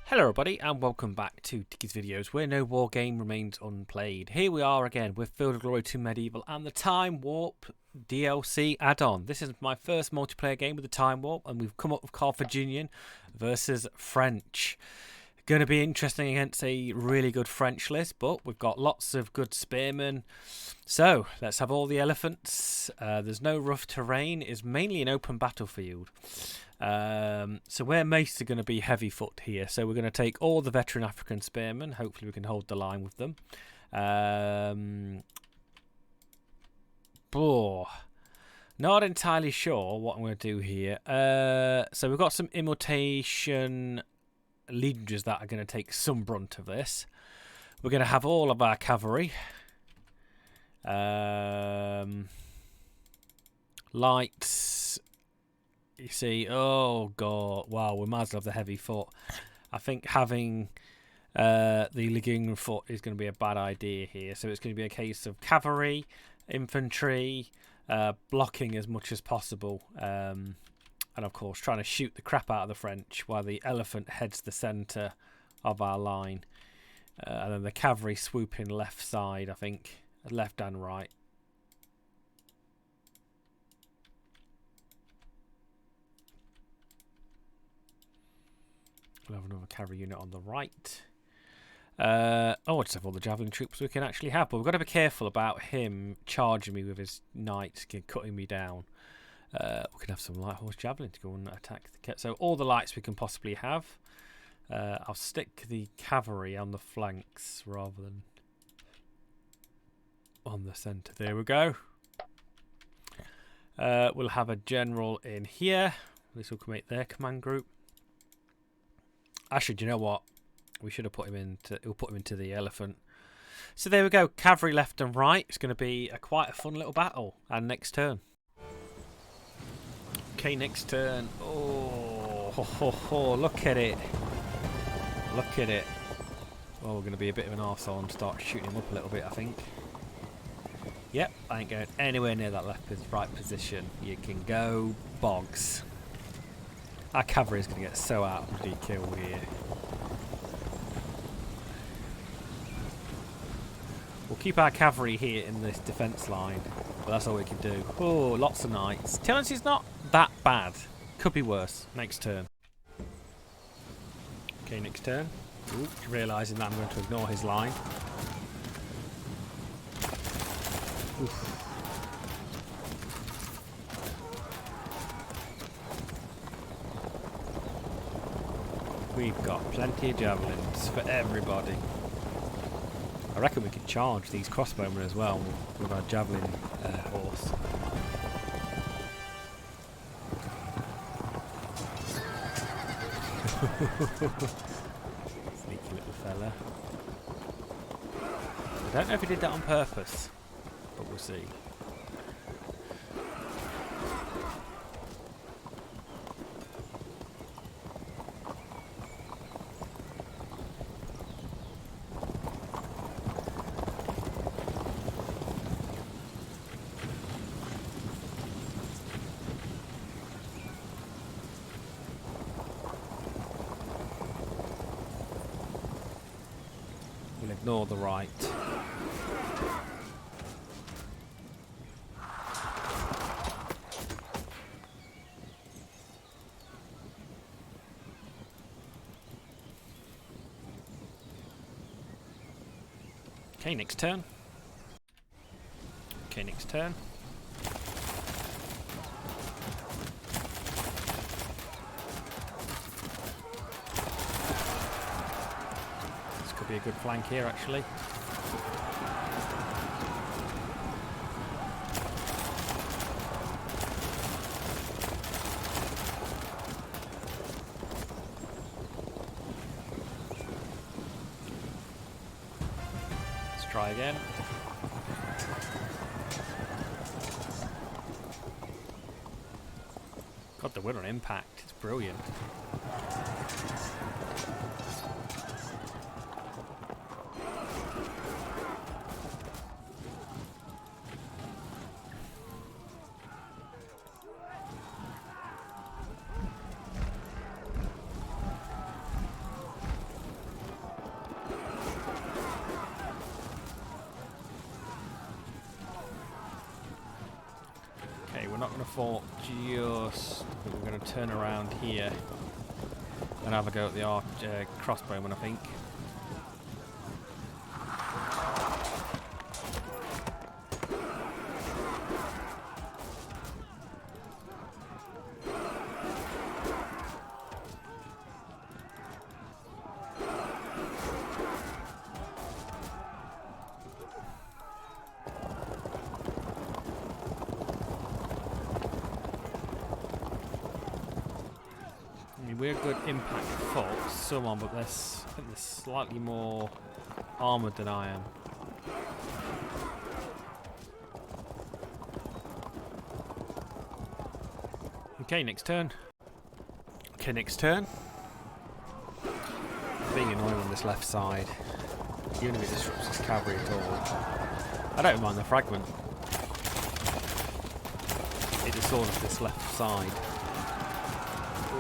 Hello everybody and welcome back to Ticky's Videos, where no war game remains unplayed. Here we are again with Field of Glory 2 Medieval and the Time Warp DLC add-on. This is my first multiplayer game with the Time Warp, and we've come up with Carthaginian versus French. Going to be interesting against a really good French list, but we've got lots of good spearmen. So let's have all the elephants. There's no rough terrain. It's mainly an open battlefield. So we're mostly going to be heavy foot here. So we're going to take all the veteran African spearmen. Hopefully we can hold the line with them. Not entirely sure what I'm going to do here. So we've got some imitation legions that are going to take some brunt of this. We're going to have all of our cavalry. Lights. You see, oh god, wow, we might as well have the heavy foot. I think having the legume foot is going to be a bad idea here. So it's going to be a case of cavalry, infantry, blocking as much as possible. And of course, trying to shoot the crap out of the French while the elephant heads the centre of our line. And then the cavalry swooping left side, I think. Left and right. We'll have another cavalry unit on the right. I just have all the javelin troops we can actually have, but we've got to be careful about him charging me with his knights, cutting me down. We can have some light horse javelin to go and attack the cat. So all the lights we can possibly have. I'll stick the cavalry on the flanks rather than on the centre. There we go. We'll have a general in here. This will make their command group. Actually, do you know what? We should have put him into. We'll put him into the elephant. So there we go. Cavalry left and right. It's going to be quite a fun little battle. And next turn. Okay, next turn. Oh, look at it. Look at it. Oh, we're going to be a bit of an arsehole and start shooting him up a little bit, I think. Yep, I ain't going anywhere near that right position. You can go bogs. Our cavalry is going to get so out of the kill here. We'll keep our cavalry here in this defence line, but that's all we can do. Oh, lots of knights. Tendency is not that bad. Could be worse. Next turn. Okay, next turn. Ooh, realising that I'm going to ignore his line. Oof. We've got plenty of javelins for everybody. I reckon we could charge these crossbowmen as well with our javelin horse. Sneaky little fella. I don't know if he did that on purpose, but we'll see. We'll ignore the right. Okay, next turn. Okay, next turn. This could be a good flank here, actually. Try again. God, the win on impact. It's brilliant. fort just... We're going to turn around here and have a go at the crossbowman, I think. We're good impact folks, someone, but I think they're slightly more armoured than I am. Okay, next turn. Okay, next turn. Being annoying on this left side. Even if it disrupts his cavalry at all. I don't mind the fragment. It disorders this left side.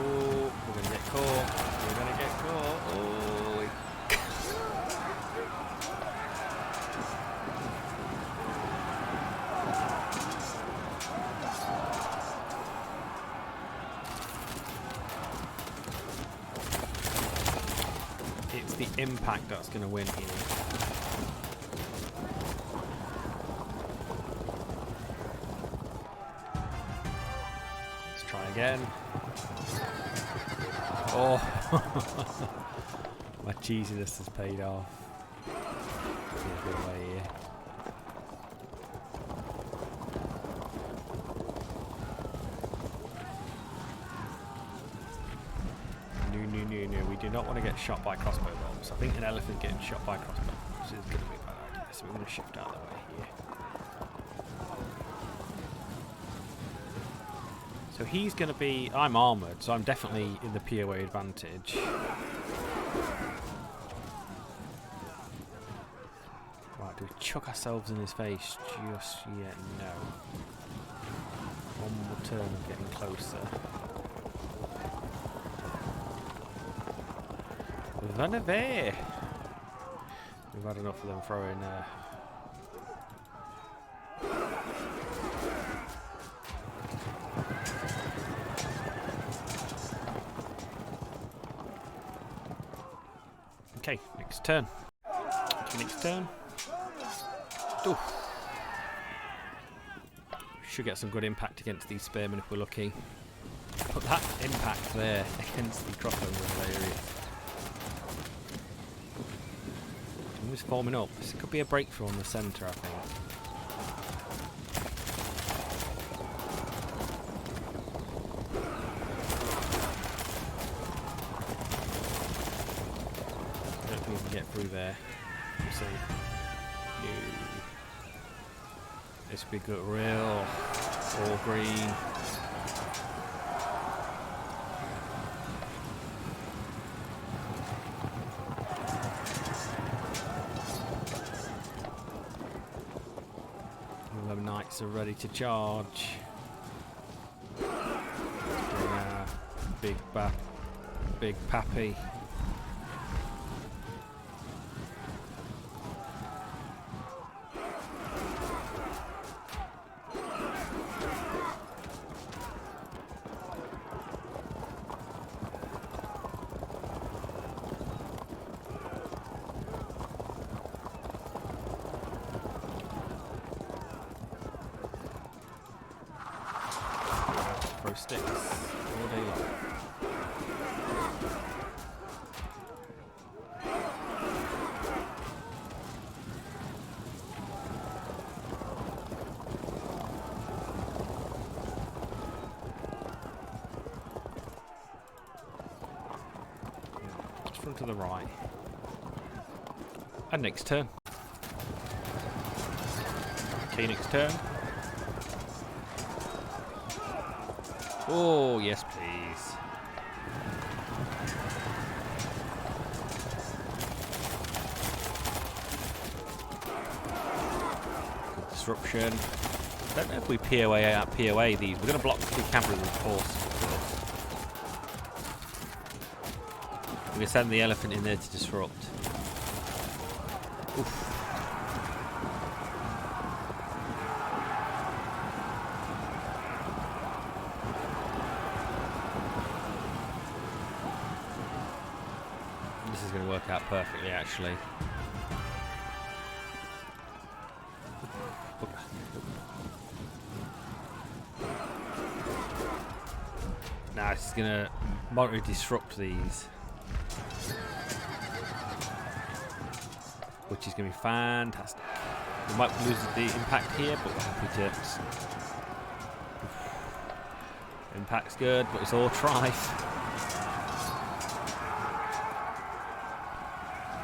Oh, we're going to get caught. We're going to get caught. Oh. It's the impact that's going to win here. Let's try again. Oh, my cheesiness has paid off. Get a bit away here. No, we do not want to get shot by crossbow bombs. I think an elephant getting shot by crossbow bombs is going to be a bad idea, so we're going to shift out of the way here. So he's going to be... I'm armoured, so I'm definitely in the POA advantage. Right, do we chuck ourselves in his face just yet? No. One more turn of getting closer. Run away! We've had enough of them throwing... Okay, next turn. Okay, next turn. Ooh. Should get some good impact against these spearmen if we're lucky. But that impact there against the crossbow was hilarious. Who's forming up? This could be a breakthrough on the centre, I think. I don't think we can get through there. We'll see. No. This would be good. Real all green. All them knights are ready to charge. Big pappy. Throw sticks all day long. Just run to the right. And next turn. Okay, next turn. Oh, yes, please. Good disruption. I don't know if we POA these. We're going to block the cavalry with force. We're going to send the elephant in there to disrupt. Oof. This is going to work out perfectly, actually. Now it's going to moderately disrupt these, which is going to be fantastic. We might lose the impact here, but we're happy to. Impact's good, but it's all trife.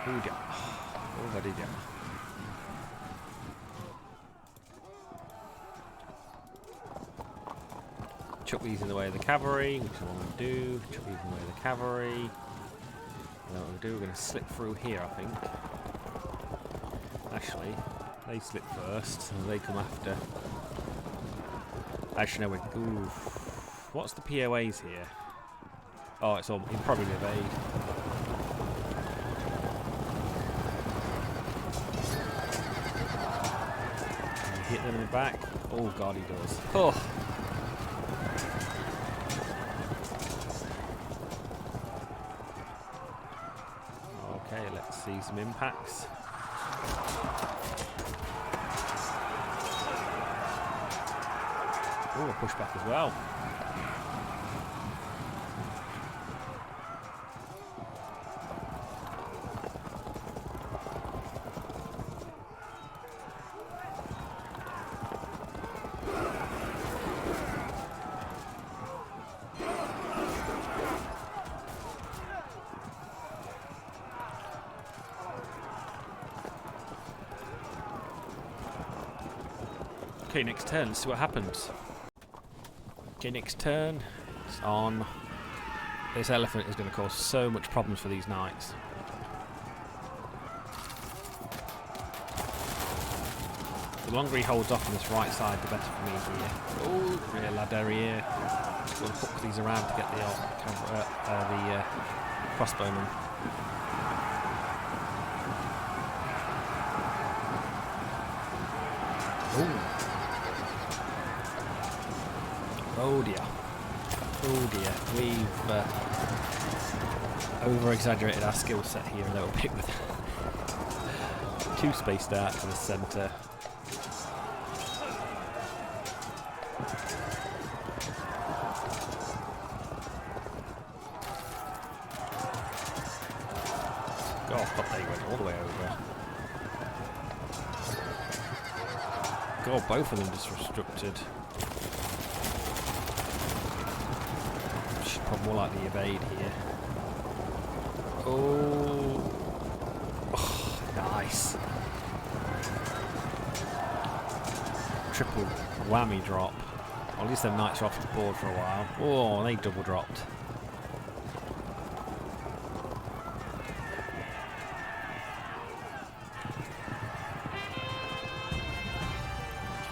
Oh dear. Oh dear. Chuck these in the way of the cavalry, which is what I'm going to do. Chuck these in the way of the cavalry. And then what we'll do, we're going to slip through here, I think. Actually, they slip first, and they come after. Actually, no, we. Ooh. What's the POAs here? Oh, it's all. He'll probably evade. Hit them in the back. Oh god, he does. Oh. Okay, let's see some impacts. Oh, a pushback as well. Okay, next turn, let's see what happens. Okay, next turn, it's on. This elephant is going to cause so much problems for these knights. The longer he holds off on this right side, the better for me here. Oh, rear ladder here. Just got to hook these around to get the crossbowman. Oh. Oh dear. Oh dear. We've over-exaggerated our skill set here a little bit with two spaced out to the centre. God, but they went all the way over. God, both of them disrupted. More likely evade here. Oh, nice. Triple whammy drop. Well, at least them knights are off the board for a while. Oh, they double dropped.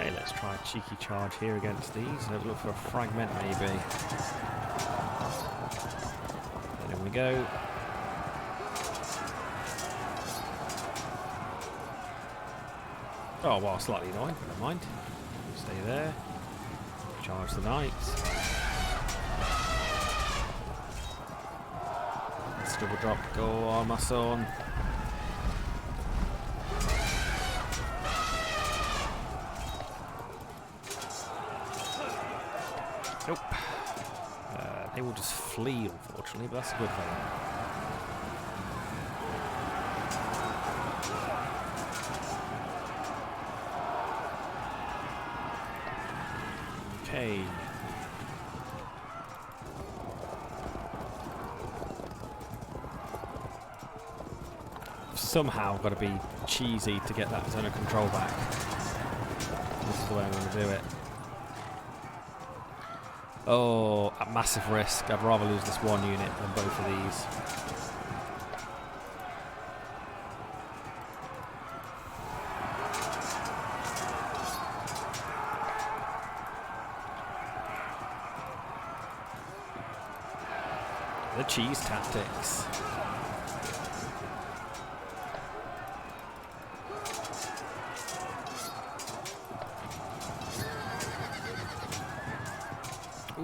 Okay, let's try a cheeky charge here against these. Let's look for a fragment maybe. There we go. Oh, well, slightly annoying. Never mind. Stay there. Charge the knights. Let's double drop. Go on, my son. Nope. They will just flee, unfortunately, but that's a good thing. Okay. Somehow got to be cheesy to get that zone of control back. This is the way I'm going to do it. Oh, at massive risk. I'd rather lose this one unit than both of these. The cheese tactics.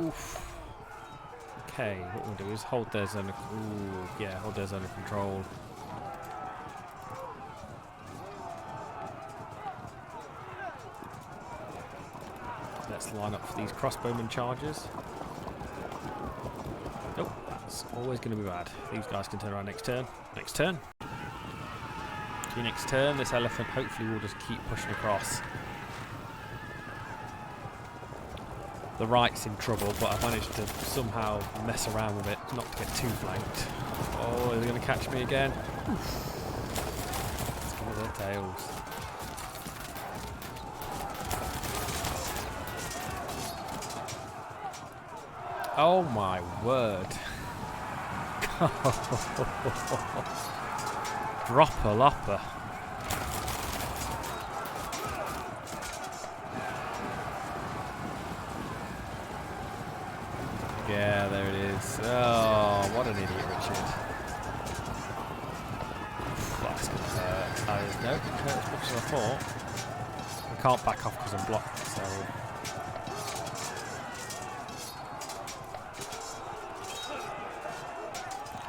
Oof. Okay, what we'll do is hold their zone of... Ooh, yeah, hold their zone of control. Let's line up for these crossbowman charges. Nope, that's always going to be bad. These guys can turn around next turn. Next turn. Okay, next turn, this elephant hopefully will just keep pushing across. The right's in trouble, but I managed to somehow mess around with it, not to get too flanked. Oh, are they going to catch me again? Let's give it their tails. Oh my word. Dropper lopper. Yeah, there it is. Oh, what an idiot, Richard. That's going to hurt. No, it didn't hurt as much as I thought. I can't back off because I'm blocked, so...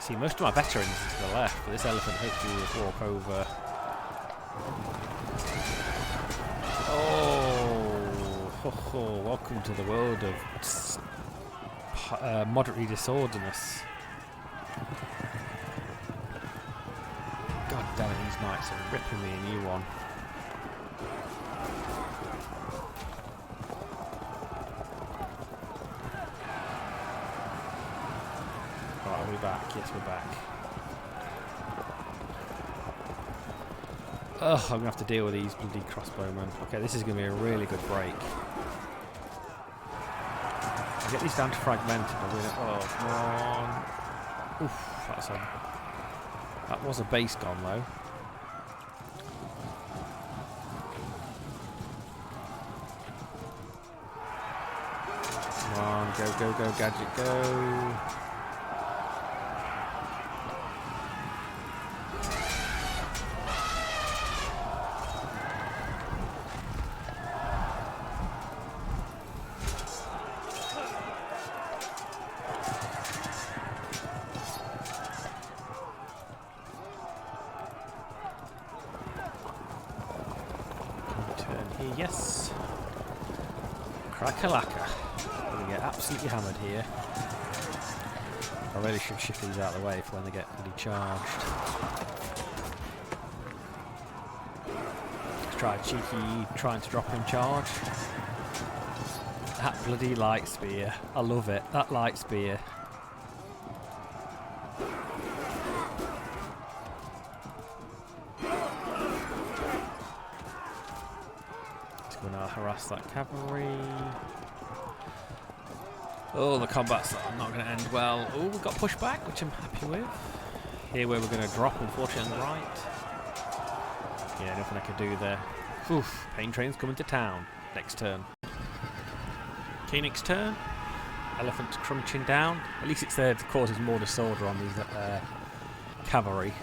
See, most of my veterans are to the left, but this elephant hopefully will walk over. Oh, welcome to the world of moderately disorderness. God damn it, these knights are ripping me a new one. Right, are we back? Yes, we're back. Ugh, I'm going to have to deal with these bloody crossbowmen. Okay, this is going to be a really good break. I get these down to fragmented. Oh, come on. Oof, that was a base gone, though. Come on, go, gadget, go. Yes. Crack-a-lacka. We're going to get absolutely hammered here. I really should shift these out of the way for when they get really charged. Let's try a cheeky trying to drop in charge. That bloody light spear. I love it. That light spear. Going to harass that cavalry. Oh, the combat's not going to end well. Oh, we've got pushback, which I'm happy with. Here where we're going to drop, unfortunately, on the right. Yeah, nothing I can do there. Oof, pain train's coming to town. Next turn. Okay, next turn. Elephant's crunching down. At least it's there to cause more disorder on these cavalry.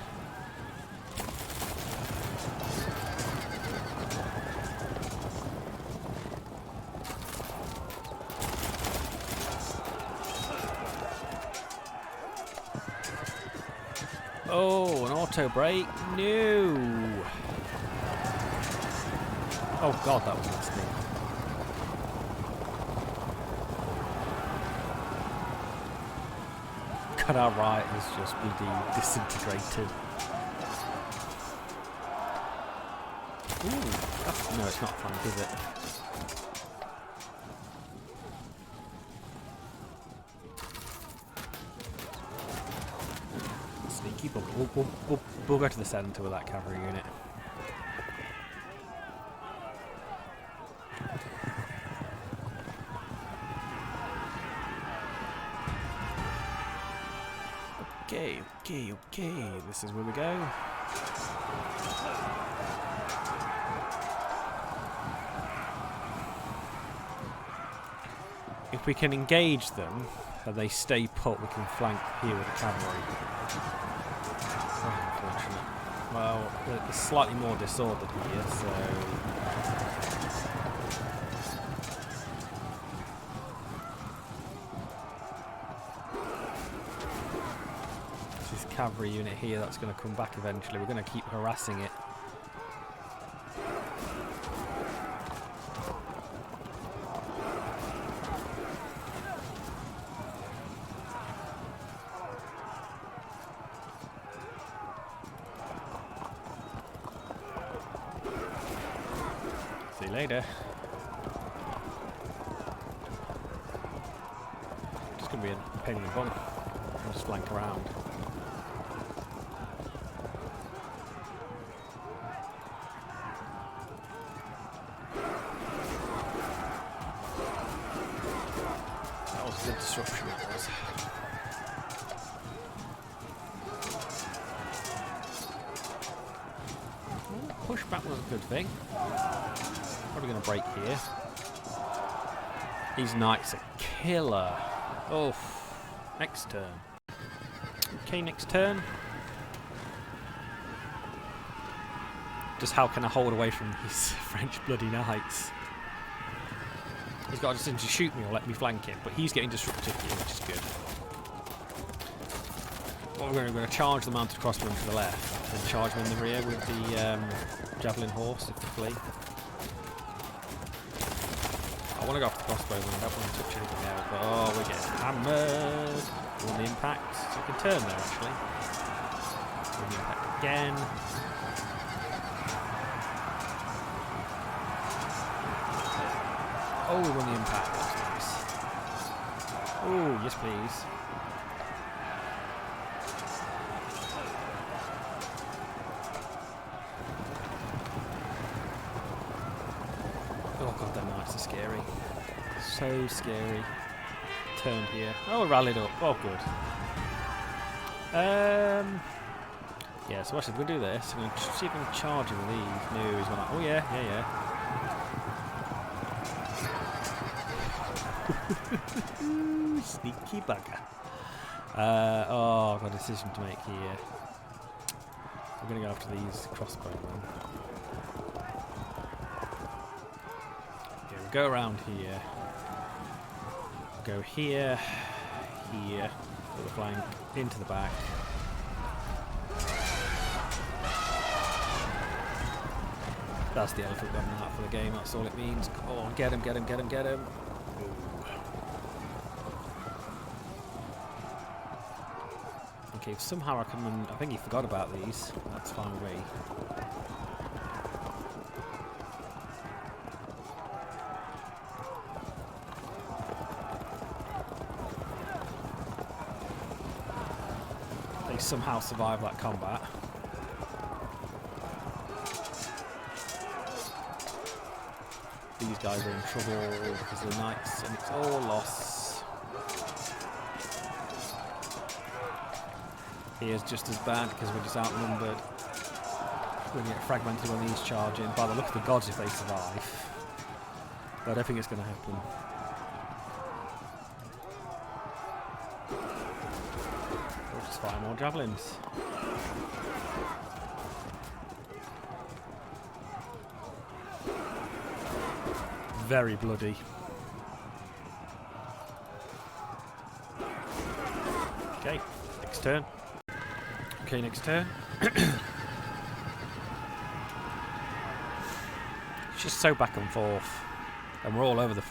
Oh, an auto break? No! Oh god, that was nasty. God, our right is just bloody disintegrated. Ooh, no, it's not fun, is it? Sneaky bugger. We'll go to the centre with that cavalry unit. Okay. This is where we go. If we can engage them and they stay put, we can flank here with the cavalry. Oh, unfortunate. Well, it's slightly more disordered here, so... cavalry unit here that's going to come back eventually. We're going to keep harassing it. See you later. It's going to be a pain in the bum. I'll just flank around. That was a good disruption, it was. Pushback was a good thing. Probably going to break here. These knights are killer. Oh, next turn. Okay, next turn. Just how can I hold away from these French bloody knights? He's got to just to shoot me or let me flank him, but he's getting disrupted here, which is good. Well, we're going to charge the mounted crossbowmen to the left, and charge them in the rear with the javelin horse if they flee. I want to go off the crossbowmen, I don't want to touch anything else, but oh, we're getting hammered. We want the impact, so we can turn there actually. Win the impact again. Oh, we won the impact, that's nice. Oh, yes please. Oh god, them knights are scary. So scary. Turned here. Oh, rallied up. Oh, good. Yeah, so actually, we're going to do this. I'm going to see if I can charge him with these. No, he's not. Oh, yeah, yeah. Sneaky bugger. Oh, I've got a decision to make here. We're going to go after these crossbowmen. Okay, we'll go around here. Go here, here, to the flank, into the back. That's the elephant gun out for the game, that's all it means. Come on, get him, get him, get him, get him. Okay, if somehow I can... I think he forgot about these. That's fine with me. They somehow survive that combat. These guys are in trouble because of the knights, and it's all loss. Here's just as bad because we're just outnumbered. We're going to get fragmented when these charge in. By the look of the gods, if they survive. But I don't think it's going to happen. We'll just fire more javelins. Very bloody. Okay, next turn. Okay, next turn. It's just so back and forth. And we're all over the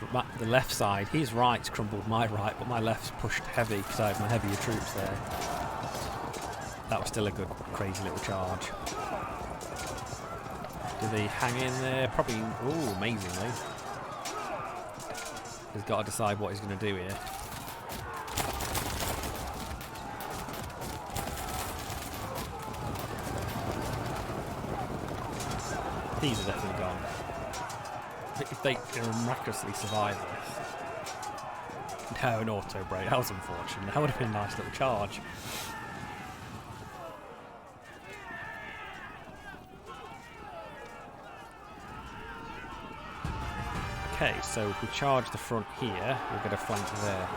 left side. His right's crumbled my right, but my left's pushed heavy because I have my heavier troops there. That was still a good, crazy little charge. Do they hang in there? Probably, ooh, amazingly. He's got to decide what he's going to do here. These are definitely gone. If they miraculously survive this. No, an auto break. That was unfortunate. That would have been a nice little charge. Okay, so if we charge the front here, we'll get a flank there.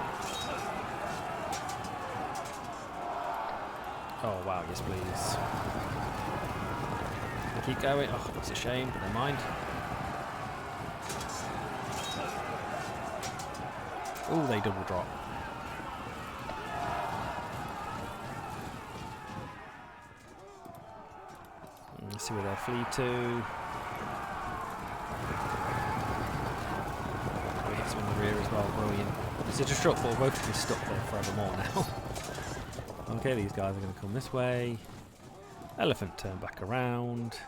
Oh wow, yes please. Keep going. Oh, that's a shame, but never mind. Oh, they double drop. Let's see where they'll flee to. Oh, he hits them in the rear as well, brilliant. It's a destructible, we'll both be stuck there forevermore now. Okay, these guys are going to come this way. Elephant turn back around.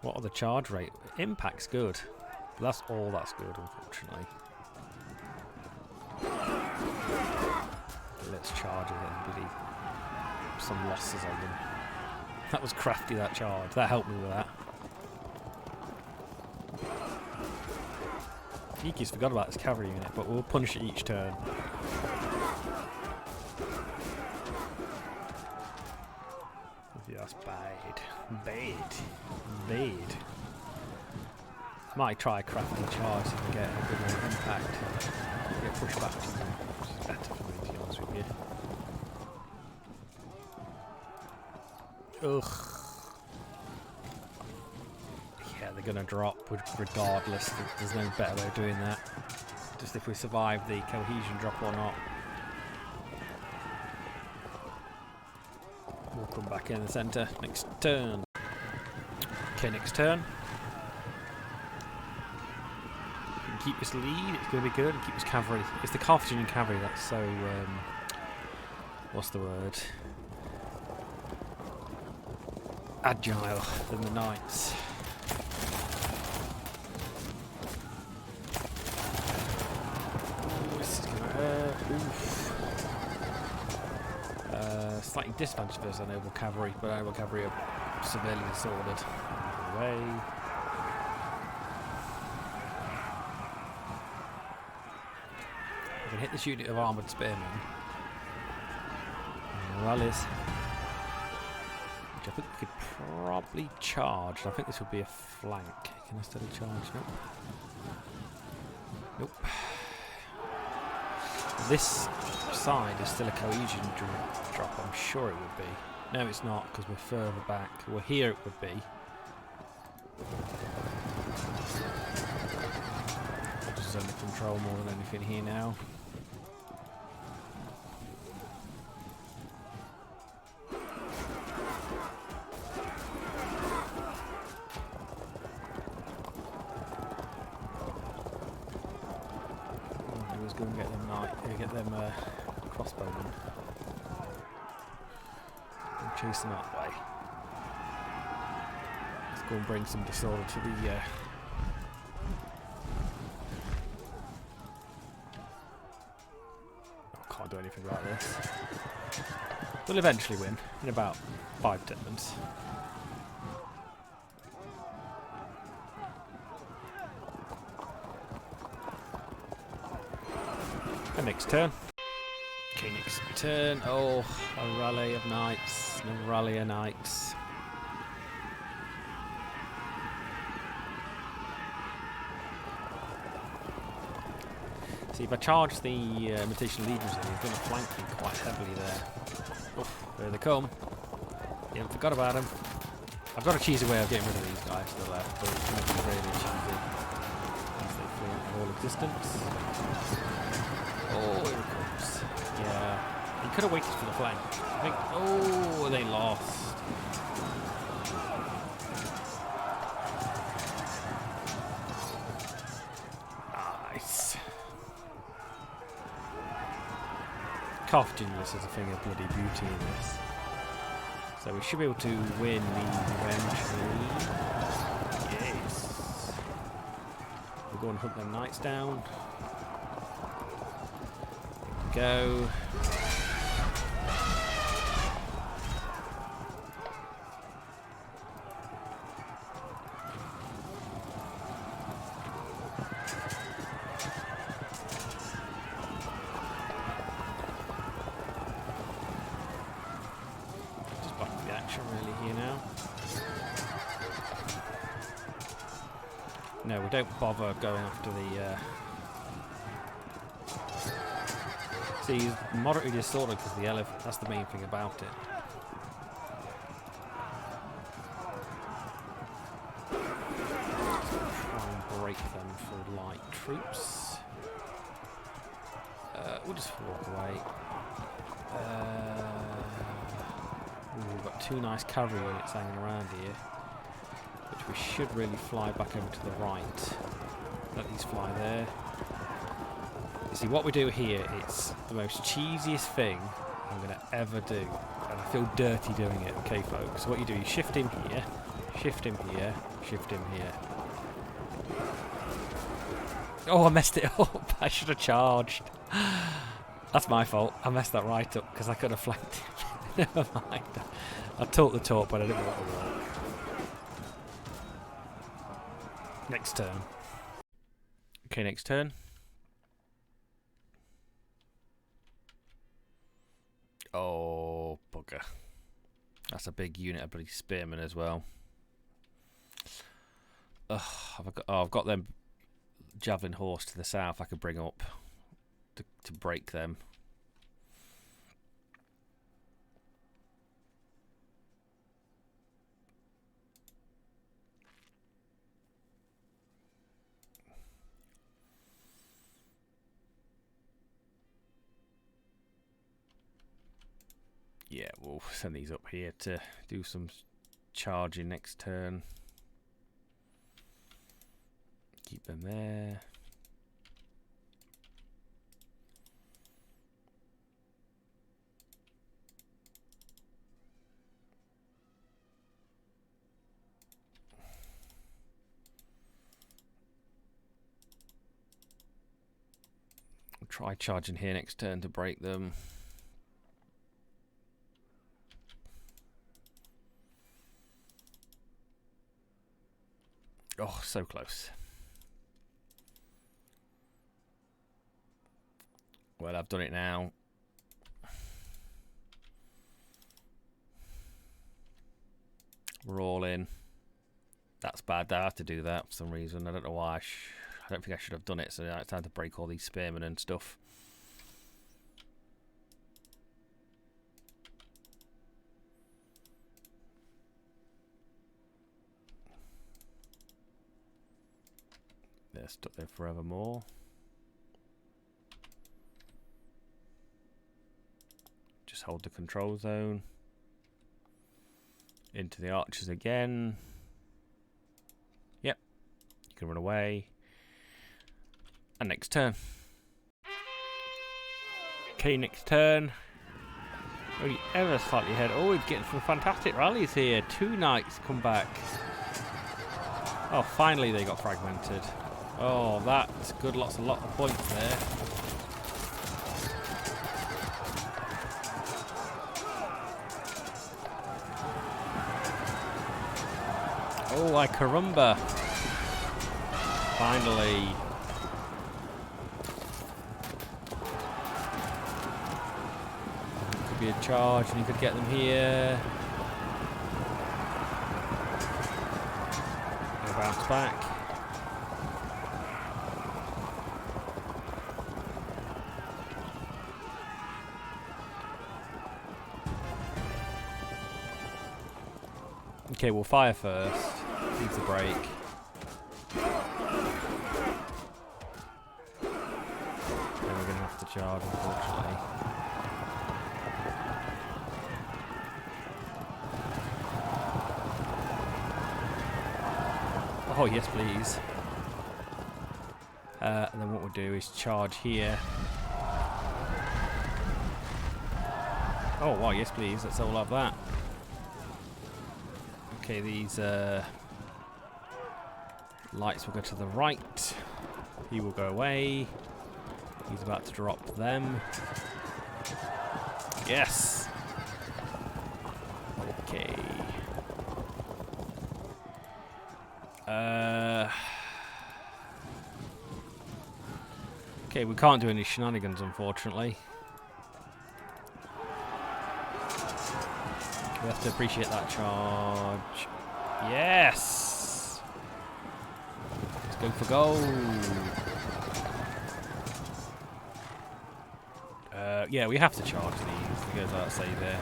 What are the charge rate? Impact's good. But that's all that's good, unfortunately. Let's charge it and bloody some losses on them. That was crafty, that charge. That helped me with that. Geeky's forgot about this cavalry unit, but we'll punish it each turn. That's bad. Bad. Might try a crafty charge if we get a good more impact. Get pushed back to them, which is better for me, to be honest with you. Ugh. Yeah, they're gonna drop regardless. There's no better way of doing that. Just if we survive the cohesion drop or not. We'll come back in the centre next turn. Okay, next turn. We can keep this lead, it's going to be good. And keep this cavalry. It's the Carthaginian cavalry that's so. What's the word? Agile than the knights. This is going to hurt. Oof. Slightly disadvantage versus our noble cavalry, but our noble cavalry are severely disordered. Away. We can hit this unit of armoured spearmen. Rallies. Which I think we could probably charge. I think this would be a flank. Can I still charge? Nope. Nope. This side is still a cohesion drop, I'm sure it would be. No, it's not, because we're further back. Well, here it would be. Just under control more than anything here now. Let's go and get them crossbowmen. And chase them that way. Let's go and bring some disorder to the oh, can't do anything like this. We'll eventually win in about 5 turns. And next turn. Okay, next turn. Oh, a rally of knights. A rally of knights. See, if I charge the imitation leaders in, he's going to flank me quite heavily there. Oof, there they come. Yeah, forgot about him. I've got a cheesy way of getting rid of these guys to the left, but it's going to be really cheesy. Once they flee all existence. Oh, here it comes. Yeah. He could have waited for the flank. I think. Oh, they lost. Nice. Carthaginian is a thing of bloody beauty in this. So we should be able to win these eventually. Yes. We'll go and hunt them knights down. Go. Just back to the action really here now. No, we don't bother going after the see, he's moderately disordered because the elephant, that's the main thing about it. Try and break them for light troops. We'll just walk away. We've got two nice cavalry units hanging around here, which we should really fly back over to the right. Let these fly there. You see, what we do here, it's the most cheesiest thing I'm going to ever do. And I feel dirty doing it, okay, folks? So what you do, you shift him here, shift him here, shift him here. Oh, I messed it up. I should have charged. That's my fault. I messed that right up because I could have flanked him. Never mind. I taught the talk, but I didn't want to walk. Next turn. Okay, next turn. Oh, bugger. That's a big unit of bloody spearmen as well. Ugh, I've got them javelin horse to the south I could bring up to break them. Yeah, we'll send these up here to do some charging next turn. Keep them there. We'll try charging here next turn to break them. Oh, so close. Well, I've done it now. We're all in. That's bad. I have to do that for some reason. I don't know why. I don't think I should have done it. So it's time to break all these spearmen and stuff. They're stuck there forevermore. Just hold the control zone. Into the archers again. Yep. You can run away. And next turn. Okay, next turn. Only ever slightly ahead. Oh, he's getting some fantastic rallies here. Two knights come back. Oh, finally they got fragmented. Oh, that's good. Lot of points there. Oh, I carumba. Finally. Could be a charge and you could get them here. And bounce back. Okay, we'll fire first. Needs a break. Then we're going to have to charge, unfortunately. Oh, yes, please. And then what we'll do is charge here. Oh, wow, yes, please. Let's all have that. Okay, these lights will go to the right. He will go away. He's about to drop them. Yes! Okay. Okay, we can't do any shenanigans, unfortunately. We have to appreciate that charge. Yes! Let's go for gold. Yeah, we have to charge these. It goes without saying there.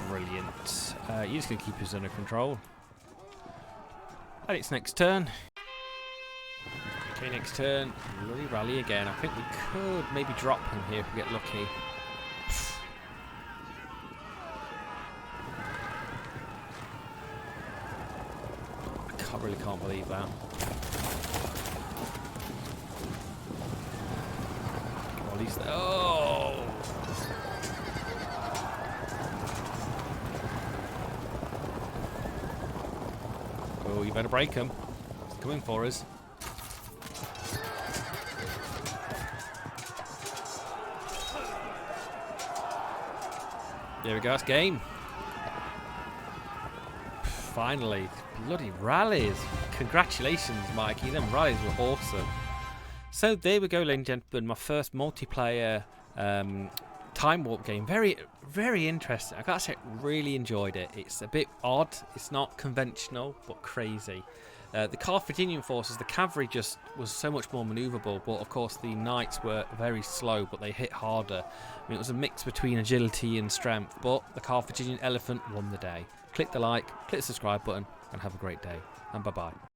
Brilliant. You're just going to keep us under control. And it's next turn. Okay, next turn. Bloody rally again. I think we could maybe drop him here if we get lucky. I really can't believe that. At least, oh! Oh, you better break him. He's coming for us. There we go, that's game. Finally, bloody rallies. Congratulations, Mikey. Them rallies were awesome. So there we go, ladies and gentlemen. My first multiplayer time warp game. Very, very interesting. I gotta say, really enjoyed it. It's a bit odd. It's not conventional, but crazy. The Carthaginian forces, the cavalry just was so much more manoeuvrable, but of course the knights were very slow, but they hit harder. I mean, it was a mix between agility and strength, but the Carthaginian elephant won the day. Click the like, click the subscribe button, and have a great day. And bye-bye.